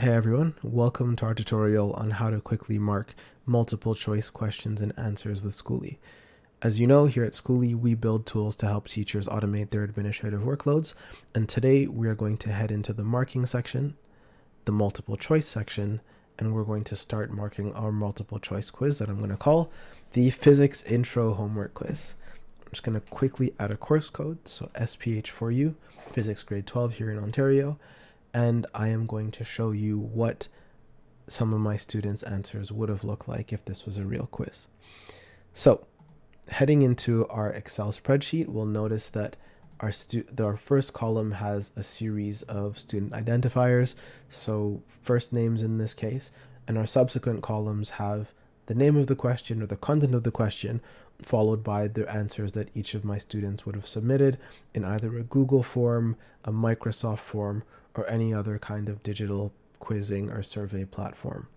Hey everyone, welcome to our tutorial on how to quickly mark multiple choice questions and answers with Scooli. As you know, here at Scooli, we build tools to help teachers automate their administrative workloads, and today we are going to head into the marking section, the multiple choice section, and we're going to start marking our multiple choice quiz that I'm going to call the Physics Intro Homework Quiz. I'm just going to quickly add a course code, so SPH for you, Physics Grade 12 here in Ontario, and I am going to show you what some of my students' answers would have looked like if this was a real quiz. So, heading into our Excel spreadsheet, we'll notice that our first column has a series of student identifiers, so first names in this case, and our subsequent columns have the name of the question or the content of the question, followed by the answers that each of my students would have submitted in either a Google form, a Microsoft form, or any other kind of digital quizzing or survey platform.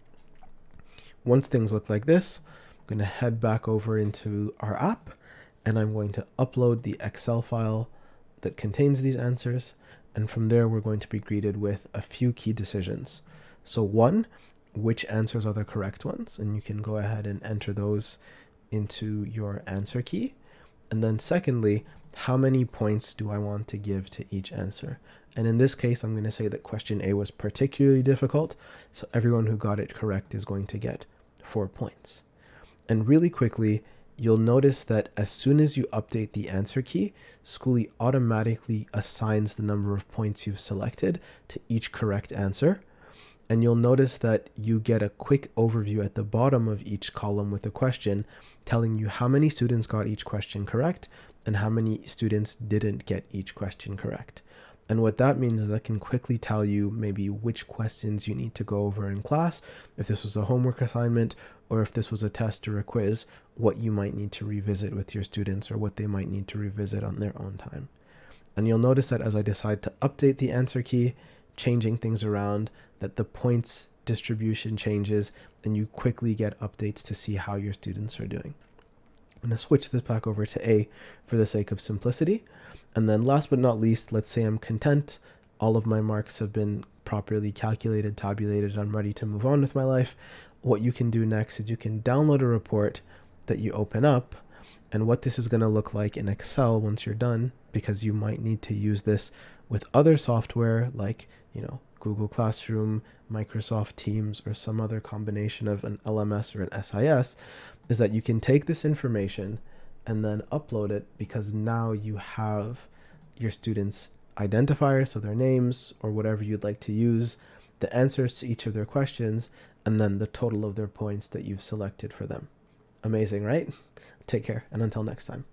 Once things look like this, I'm going to head back over into our app, and I'm going to upload the Excel file that contains these answers, and from there we're going to be greeted with a few key decisions. So one, which answers are the correct ones, and you can go ahead and enter those into your answer key. And then secondly, how many points do I want to give to each answer? And in this case, I'm going to say that question A was particularly difficult, so everyone who got it correct is going to get 4 points. And really quickly, you'll notice that as soon as you update the answer key, Scooli automatically assigns the number of points you've selected to each correct answer. And you'll notice that you get a quick overview at the bottom of each column with a question telling you how many students got each question correct and how many students didn't get each question correct. And what that means is that can quickly tell you maybe which questions you need to go over in class, if this was a homework assignment, or if this was a test or a quiz, what you might need to revisit with your students or what they might need to revisit on their own time. And you'll notice that as I decide to update the answer key, changing things around, that the points distribution changes and you quickly get updates to see how your students are doing. I'm going to switch this back over to A for the sake of simplicity. And then last but not least, let's say I'm content. All of my marks have been properly calculated, tabulated. I'm ready to move on with my life. What you can do next is you can download a report that you open up. And what this is going to look like in Excel once you're done, because you might need to use this with other software like, Google Classroom, Microsoft Teams, or some other combination of an LMS or an SIS, is that you can take this information and then upload it, because now you have your students' identifiers, so their names or whatever you'd like to use, the answers to each of their questions, and then the total of their points that you've selected for them. Amazing, right? Take care, and until next time.